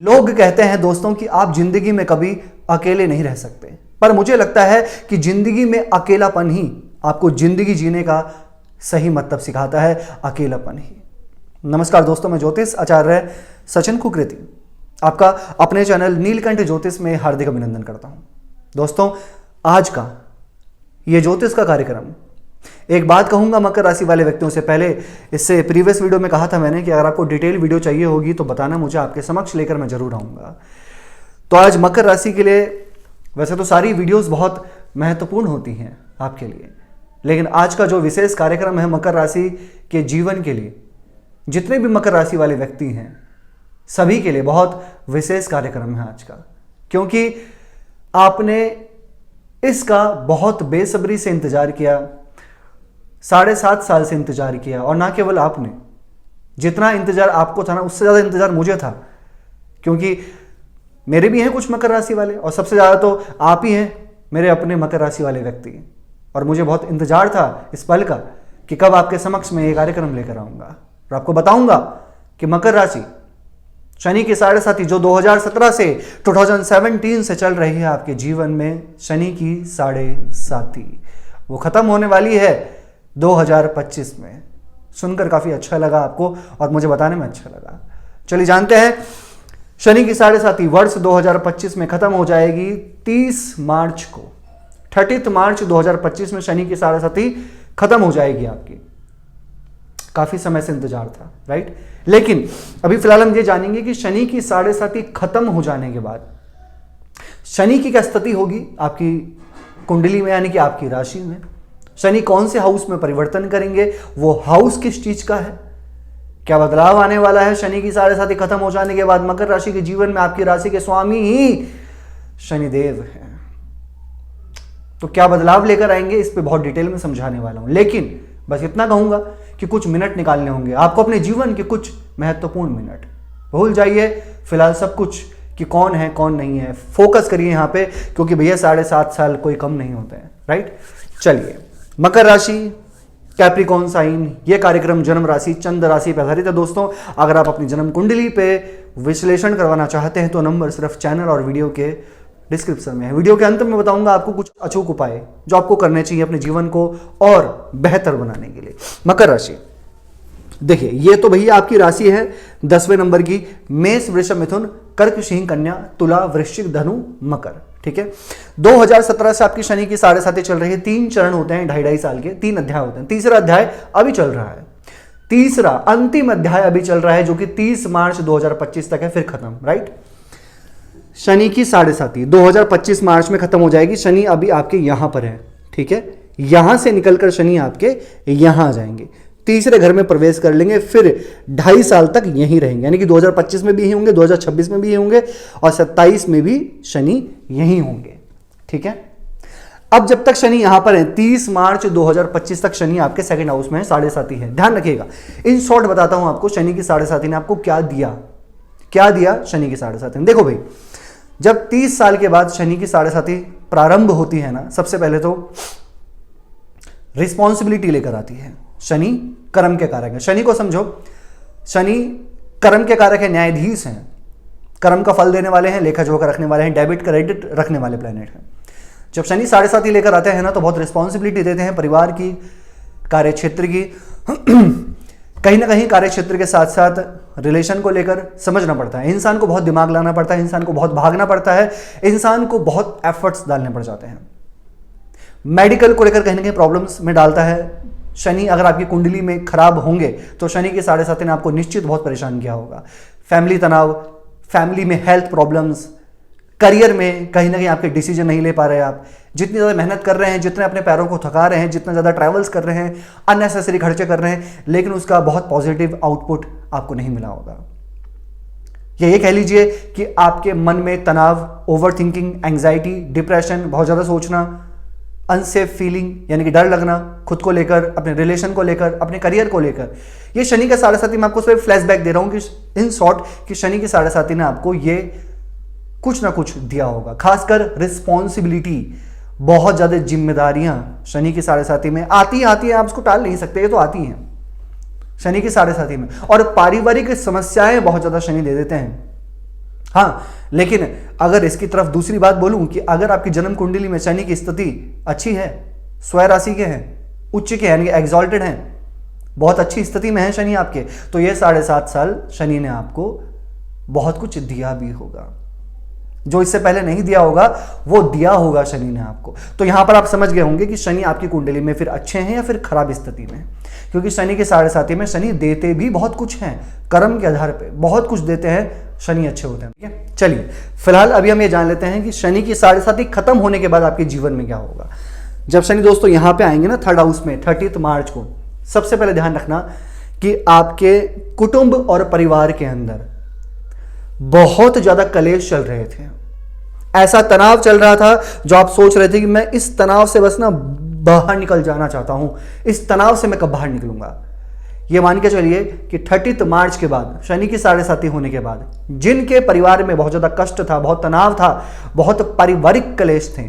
लोग कहते हैं दोस्तों कि आप जिंदगी में कभी अकेले नहीं रह सकते, पर मुझे लगता है कि जिंदगी में अकेलापन ही आपको जिंदगी जीने का सही मतलब सिखाता है। अकेलापन ही। नमस्कार दोस्तों, मैं ज्योतिष आचार्य सचिन कुकरेती आपका अपने चैनल नीलकंठ ज्योतिष में हार्दिक अभिनंदन करता हूं। दोस्तों, आज का ये ज्योतिष का कार्यक्रम, एक बात कहूंगा मकर राशि वाले व्यक्तियों से पहले, इससे प्रीवियस वीडियो में कहा था मैंने कि अगर आपको डिटेल वीडियो चाहिए होगी तो बताना, मुझे आपके समक्ष लेकर मैं जरूर आऊंगा। तो आज मकर राशि के लिए, वैसे तो सारी वीडियोस बहुत महत्वपूर्ण होती हैं आपके लिए, लेकिन आज का जो विशेष कार्यक्रम है मकर राशि के जीवन के लिए, जितने भी मकर राशि वाले व्यक्ति हैं सभी के लिए बहुत विशेष कार्यक्रम है आज का, क्योंकि आपने इसका बहुत बेसब्री से इंतजार किया, 7.5 साल से इंतजार किया। और ना केवल आपने, जितना इंतजार आपको था ना, उससे ज़्यादा इंतजार मुझे था, क्योंकि मेरे भी हैं कुछ मकर राशि वाले, और सबसे ज़्यादा तो आप ही हैं मेरे अपने मकर राशि वाले व्यक्ति। और मुझे बहुत इंतजार था इस पल का कि कब आपके समक्ष में ये कार्यक्रम लेकर आऊँगा और आपको बताऊँगा कि मकर राशि, शनि की 7.5 जो 2017 से 2017 से चल रही है आपके जीवन में, शनि की 7.5 वो खत्म होने वाली है 2025 में। सुनकर काफी अच्छा लगा आपको और मुझे बताने में अच्छा लगा। चलिए जानते हैं, शनि की 7.5 वर्ष 2025 में खत्म हो जाएगी 30 मार्च को। 30 मार्च 2025 में शनि की 7.5 खत्म हो जाएगी आपकी। काफी समय से इंतजार था, राइट? लेकिन अभी फिलहाल हम ये जानेंगे कि शनि की 7.5 खत्म हो जाने के बाद शनि की क्या स्थिति होगी आपकी कुंडली में, यानी कि आपकी राशि में। शनि कौन से हाउस में परिवर्तन करेंगे, वो हाउस किस चीज का है, क्या बदलाव आने वाला है शनि की 7.5 खत्म हो जाने के बाद मकर राशि के जीवन में। आपकी राशि के स्वामी ही शनिदेव हैं, तो क्या बदलाव लेकर आएंगे इस पे बहुत डिटेल में समझाने वाला हूं। लेकिन बस इतना कहूंगा कि कुछ मिनट निकालने होंगे आपको, अपने जीवन के कुछ महत्वपूर्ण मिनट। भूल जाइए फिलहाल सब कुछ कि कौन है कौन नहीं है, फोकस करिए यहाँ पे, क्योंकि भैया 7.5 साल कोई कम नहीं होते हैं, राइट? चलिए, मकर राशि, कैप्रिकॉर्न साइन, ये कार्यक्रम जन्म राशि चंद्र राशि पर आधारित है। दोस्तों, अगर आप अपनी जन्म कुंडली पे विश्लेषण करवाना चाहते हैं तो नंबर सिर्फ चैनल और वीडियो के डिस्क्रिप्शन में है। वीडियो के अंत में बताऊंगा आपको कुछ अचूक उपाय जो आपको करने चाहिए अपने जीवन को और बेहतर बनाने के लिए। मकर राशि, देखिए ये तो भैया आपकी राशि है 10वें नंबर की, मेष वृषभ मिथुन कर्क सिंह कन्या तुला वृश्चिक धनु मकर, ठीक है। 2017 से आपकी शनि की 7.5 चल रही है। 3 चरण होते हैं 2.5 साल के, 3 अध्याय होते हैं। तीसरा अध्याय अभी चल रहा है, तीसरा अंतिम अध्याय अभी चल रहा है, जो कि 30 मार्च 2025 तक है, फिर खत्म, राइट? शनि की 7.5 2025 मार्च में खत्म हो जाएगी। शनि अभी आपके यहां पर है, ठीक है। यहां से निकलकर शनि आपके यहां आ जाएंगे, तीसरे घर में प्रवेश कर लेंगे, फिर 2.5 साल तक यहीं रहेंगे, यानी कि 2025 में भी यहीं होंगे, 2026 में भी यहीं होंगे और 27 में भी शनि यहीं होंगे, ठीक है। अब जब तक शनि यहां पर है, 30 मार्च 2025 तक शनि आपके सेकंड हाउस में है, 7.5 है। ध्यान रखिएगा, इन शॉर्ट बताता हूं आपको शनि की 7.5 ने आपको क्या दिया, क्या दिया शनि की 7.5 ने। देखो भाई, जब 30 साल के बाद शनि की 7.5 प्रारंभ होती है ना, सबसे पहले तो रिस्पॉन्सिबिलिटी लेकर आती है। शनि कर्म के कारक है, शनि को समझो, शनि कर्म के कारक है, न्यायाधीश हैं, कर्म का फल देने वाले हैं, लेखा जोखा रखने वाले हैं, डेबिट क्रेडिट रखने वाले प्लैनेट हैं। जब शनि 7.5 लेकर आते हैं ना, तो बहुत रिस्पॉन्सिबिलिटी देते हैं परिवार की, कार्यक्षेत्र की। कहीं ना कहीं कार्यक्षेत्र के साथ साथ रिलेशन को लेकर समझना पड़ता है, इंसान को बहुत दिमाग लाना पड़ता है, इंसान को बहुत भागना पड़ता है, इंसान को बहुत एफर्ट्स डालने पड़ जाते हैं। मेडिकल को लेकर कहीं ना कहीं प्रॉब्लम्स में डालता है शनि। अगर आपकी कुंडली में खराब होंगे तो शनि की 7.5 ने आपको निश्चित बहुत परेशान किया होगा। फैमिली तनाव, फैमिली में हेल्थ प्रॉब्लम्स, करियर में कहीं ना कहीं आपके डिसीजन नहीं ले पा रहे आप, जितनी ज़्यादा मेहनत कर रहे हैं, जितने अपने पैरों को थका रहे हैं, जितना ज़्यादा ट्रैवल्स कर रहे हैं, अननेसेसरी खर्चे कर रहे हैं, लेकिन उसका बहुत पॉजिटिव आउटपुट आपको नहीं मिला होगा। ये कह लीजिए कि आपके मन में तनाव, ओवर थिंकिंग, एंग्जाइटी, डिप्रेशन, बहुत ज़्यादा सोचना, अनसेफ फीलिंग यानी कि डर लगना खुद को लेकर, अपने रिलेशन को लेकर, अपने करियर को लेकर, ये शनि का 7.5 मैं आपको सिर्फ फ्लैशबैक दे रहा हूं कि इन शॉर्ट कि शनि की 7.5 ने आपको ये कुछ ना कुछ दिया होगा। खासकर रिस्पॉन्सिबिलिटी, बहुत ज्यादा जिम्मेदारियां शनि की 7.5 में आती है, आप उसको टाल नहीं सकते, ये तो आती हैं शनि की 7.5 में। और पारिवारिक समस्याएं बहुत ज्यादा शनि दे देते हैं। हाँ, लेकिन अगर इसकी तरफ दूसरी बात बोलूं कि अगर आपकी जन्म कुंडली में शनि की स्थिति अच्छी है, स्वय राशि के हैं, उच्च के यानी एग्जॉल्टेड हैं, बहुत अच्छी स्थिति में है शनि आपके, तो ये 7.5 साल शनि ने आपको बहुत कुछ दिया भी होगा। जो इससे पहले नहीं दिया होगा वो दिया होगा शनि ने आपको। तो यहां पर आप समझ गए होंगे कि शनि आपकी कुंडली में फिर अच्छे हैं या फिर खराब स्थिति में, क्योंकि शनि के 7.5 में शनि देते भी बहुत कुछ हैं, कर्म के आधार पे बहुत कुछ देते हैं, शनि अच्छे होते हैं। ठीक है, चलिए फिलहाल अभी हम ये जान लेते हैं कि शनि की 7.5 खत्म होने के बाद आपके जीवन में क्या होगा। जब शनि दोस्तों यहां पे आएंगे ना 3rd हाउस में 30 मार्च को, सबसे पहले ध्यान रखना कि आपके कुटुंब और परिवार के अंदर बहुत ज्यादा कलेश चल रहे थे, ऐसा तनाव चल रहा था जो आप सोच रहे थे कि मैं इस तनाव से बस ना बाहर निकल जाना चाहता हूं, इस तनाव से मैं कब बाहर निकलूंगा। ये मान के चलिए कि 30 मार्च के बाद, शनि की 7.5 होने के बाद, जिनके परिवार में बहुत ज्यादा कष्ट था, बहुत तनाव था, बहुत पारिवारिक कलेश थे,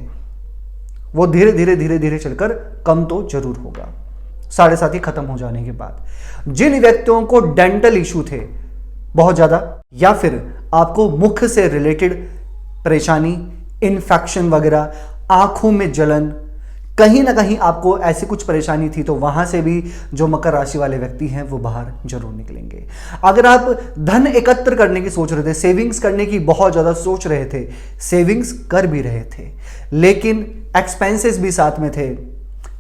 वो धीरे धीरे धीरे धीरे चलकर कम तो जरूर होगा 7.5 खत्म हो जाने के बाद। जिन व्यक्तियों को डेंटल इशू थे बहुत ज्यादा, या फिर आपको मुख से रिलेटेड परेशानी, इन्फेक्शन वगैरह, आंखों में जलन, कहीं ना कहीं आपको ऐसी कुछ परेशानी थी, तो वहां से भी जो मकर राशि वाले व्यक्ति हैं वो बाहर जरूर निकलेंगे। अगर आप धन एकत्र करने की सोच रहे थे, सेविंग्स करने की बहुत ज्यादा सोच रहे थे, सेविंग्स कर भी रहे थे, लेकिन एक्सपेंसेस भी साथ में थे,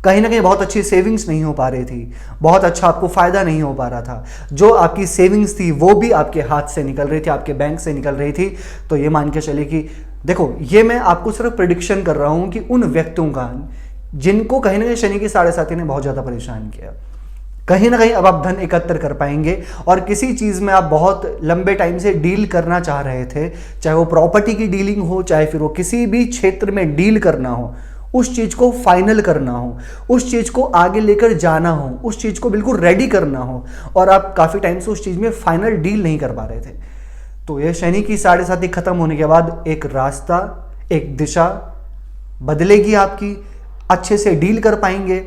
कहीं ना कहीं बहुत अच्छी सेविंग्स नहीं हो पा रही थी, बहुत अच्छा आपको फायदा नहीं हो पा रहा था, जो आपकी सेविंग्स थी वो भी आपके हाथ से निकल रही थी, आपके बैंक से निकल रही थी, तो ये मान के चलिए कि देखो, ये मैं आपको सिर्फ प्रेडिक्शन कर रहा हूं कि उन व्यक्तियों का जिनको कहीं ना कहीं शनि की 7.5 ने बहुत ज्यादा परेशान किया, कहीं ना कहीं अब आप धन एकत्र कर पाएंगे, और किसी चीज में आप बहुत लंबे टाइम से डील करना चाह रहे थे, चाहे वो प्रॉपर्टी की डीलिंग हो, चाहे फिर वो किसी भी क्षेत्र में डील करना हो, उस चीज को फाइनल करना हो, उस चीज को आगे लेकर जाना हो, उस चीज को बिल्कुल रेडी करना हो, और आप काफी टाइम से उस चीज में फाइनल डील नहीं कर पा रहे थे, तो ये शनि की 7.5 खत्म होने के बाद एक रास्ता, एक दिशा बदलेगी आपकी, अच्छे से डील कर पाएंगे।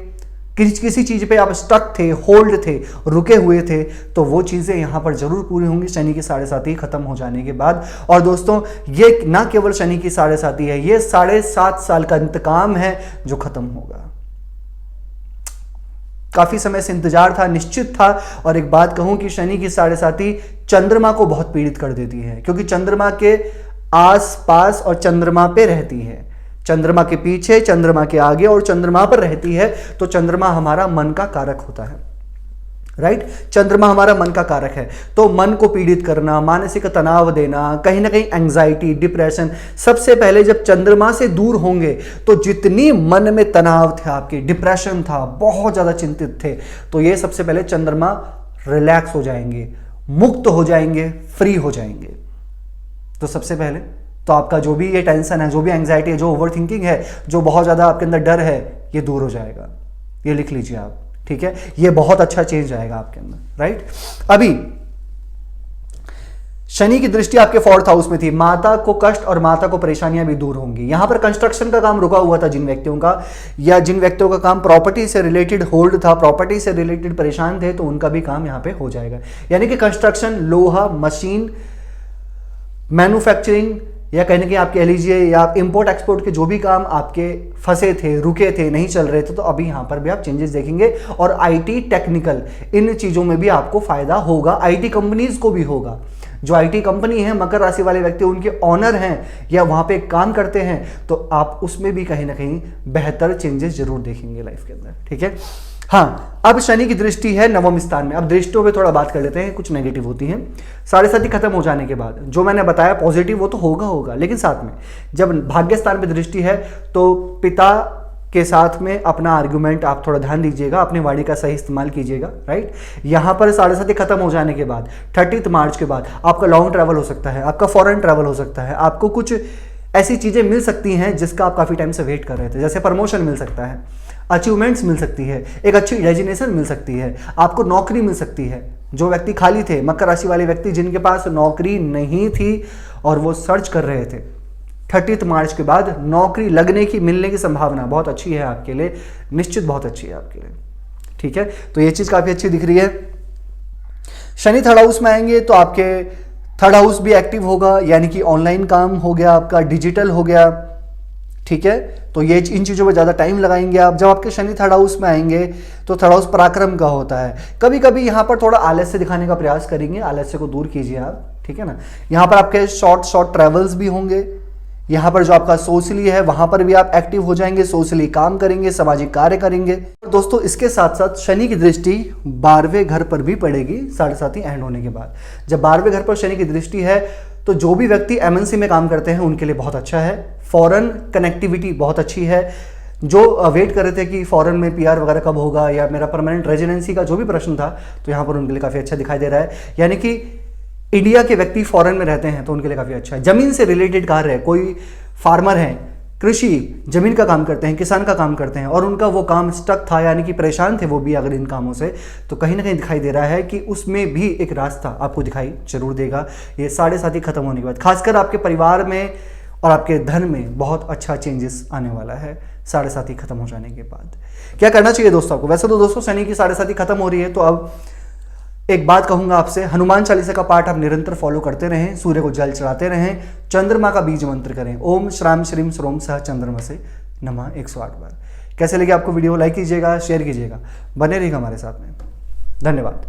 किसी चीज पे आप स्टक थे, होल्ड थे, रुके हुए थे, तो वो चीजें यहां पर जरूर पूरी होंगी शनि की 7.5 खत्म हो जाने के बाद। और दोस्तों, ये ना केवल शनि की 7.5 है, ये 7.5 साल का इंतकाम है जो खत्म होगा। काफी समय से इंतजार था, निश्चित था। और एक बात कहूं कि शनि की 7.5 चंद्रमा को बहुत पीड़ित कर देती है, क्योंकि चंद्रमा के आस पास और चंद्रमा पे रहती है, चंद्रमा के पीछे, चंद्रमा के आगे और चंद्रमा पर रहती है, तो चंद्रमा हमारा मन का कारक होता है, राइट। चंद्रमा हमारा मन का कारक है, तो मन को पीड़ित करना, मानसिक तनाव देना, कहीं ना कहीं एंजाइटी, डिप्रेशन, सबसे पहले जब चंद्रमा से दूर होंगे तो जितनी मन में तनाव थे आपके, डिप्रेशन था, बहुत ज्यादा चिंतित थे, तो ये सबसे पहले चंद्रमा रिलैक्स हो जाएंगे, मुक्त हो जाएंगे, फ्री हो जाएंगे। तो सबसे पहले तो आपका जो भी ये टेंशन है, जो भी एंजाइटी है, जो ओवर थिंकिंग है, जो बहुत ज्यादा आपके अंदर डर है, ये दूर हो जाएगा। ये लिख लीजिए आप, ठीक है। ये बहुत अच्छा चेंज आएगा आपके अंदर, राइट। अभी शनि की दृष्टि आपके 4th हाउस में थी, माता को कष्ट और माता को परेशानियां भी दूर होंगी। यहां पर कंस्ट्रक्शन का काम रुका हुआ था जिन व्यक्तियों का, या जिन व्यक्तियों का काम प्रॉपर्टी से रिलेटेड होल्ड था, प्रॉपर्टी से रिलेटेड परेशान थे, तो उनका भी काम यहां पे हो जाएगा। यानी कि कंस्ट्रक्शन, लोहा, मशीन, मैन्युफैक्चरिंग, या कहीं ना कहीं आप कह लीजिए, या आप इंपोर्ट एक्सपोर्ट के जो भी काम आपके फंसे थे, रुके थे, नहीं चल रहे थे, तो अभी यहां पर भी आप चेंजेस देखेंगे। और आईटी, टेक्निकल, इन चीजों में भी आपको फायदा होगा, आईटी कंपनीज को भी होगा। जो आईटी कंपनी है, मकर राशि वाले व्यक्ति उनके ऑनर हैं या वहां पे काम करते हैं, तो आप उसमें भी कहीं ना कहीं बेहतर चेंजेस जरूर देखेंगे लाइफ के अंदर, ठीक है। हाँ, अब शनि की दृष्टि है 9वें स्थान में। अब दृष्टियों पे थोड़ा बात कर लेते हैं, कुछ नेगेटिव होती हैं 7.5 खत्म हो जाने के बाद। जो मैंने बताया पॉजिटिव वो तो होगा, लेकिन साथ में जब भाग्य स्थान पे दृष्टि है तो पिता के साथ में अपना आर्गुमेंट आप थोड़ा ध्यान दीजिएगा, अपनी वाणी का सही इस्तेमाल कीजिएगा, राइट। यहां पर 7.5 खत्म हो जाने के बाद 30 मार्च के बाद आपका लॉन्ग ट्रैवल हो सकता है, आपका फॉरेन ट्रैवल हो सकता है, आपको कुछ ऐसी चीजें मिल सकती हैं जिसका आप काफी टाइम से वेट कर रहे थे, जैसे प्रमोशन मिल सकता है, अचीवमेंट्स मिल सकती है, एक अच्छी डेजिग्नेशन मिल सकती है, आपको नौकरी मिल सकती है। जो व्यक्ति खाली थे, मकर राशि वाले व्यक्ति जिनके पास नौकरी नहीं थी और वो सर्च कर रहे थे, 30 मार्च के बाद नौकरी लगने की, मिलने की संभावना बहुत अच्छी है आपके लिए, निश्चित बहुत अच्छी है आपके लिए, ठीक है। तो ये चीज काफी अच्छी दिख रही है। शनि 3rd हाउस में आएंगे तो आपके थर्ड हाउस भी एक्टिव होगा, यानी कि ऑनलाइन काम हो गया आपका, डिजिटल हो गया, ठीक है। तो ये इन चीज़ों पे ज़्यादा टाइम लगाएंगे आप। जब आपके शनि थर्ड हाउस में आएंगे तो थर्ड हाउस पराक्रम का होता है। कभी कभी यहाँ पर थोड़ा आलस्य दिखाने का प्रयास करेंगे, आलस्य को दूर कीजिए आप, ठीक है ना। यहाँ पर आपके शॉर्ट ट्रेवल्स भी होंगे। यहाँ पर जो आपका सोशली है वहाँ पर भी आप एक्टिव हो जाएंगे, सोशली काम करेंगे, सामाजिक कार्य करेंगे। दोस्तों इसके साथ साथ शनि की दृष्टि 12वें घर पर भी पड़ेगी 7:30 एंड होने के बाद। जब 12वें घर पर शनि की दृष्टि है तो जो भी व्यक्ति एमएनसी में काम करते हैं उनके लिए बहुत अच्छा है। फॉरेन कनेक्टिविटी बहुत अच्छी है। जो वेट कर रहे थे कि फॉरेन में पीआर वगैरह कब होगा या मेरा परमानेंट रेजिडेंसी का जो भी प्रश्न था, तो यहाँ पर उनके लिए काफ़ी अच्छा दिखाई दे रहा है। यानी कि इंडिया के व्यक्ति फॉरेन में रहते हैं तो उनके लिए काफ़ी अच्छा है। जमीन से रिलेटेड कार्य है, कोई फार्मर है, कृषि जमीन का काम करते हैं, किसान का काम करते हैं और उनका वो काम स्टक था, यानी कि परेशान थे वो भी अगर इन कामों से, तो कहीं ना कहीं दिखाई दे रहा है कि उसमें भी एक रास्ता आपको दिखाई जरूर देगा ये 7:30 खत्म होने के बाद। खासकर आपके परिवार में और आपके धन में बहुत अच्छा चेंजेस आने वाला है 7:30 खत्म हो जाने के बाद। क्या करना चाहिए दोस्तों आपको? वैसे तो दोस्तों शनि की 7:30 खत्म हो रही है, तो अब एक बात कहूंगा आपसे, हनुमान चालीसा का पाठ आप निरंतर फॉलो करते रहें, सूर्य को जल चढ़ाते रहें, चंद्रमा का बीज मंत्र करें, ओम श्राम श्रीम श्रोम सह चंद्रमा से नमः 108 बार। कैसे लगे आपको वीडियो? लाइक कीजिएगा, शेयर कीजिएगा, बने रहिएगा हमारे साथ में। धन्यवाद।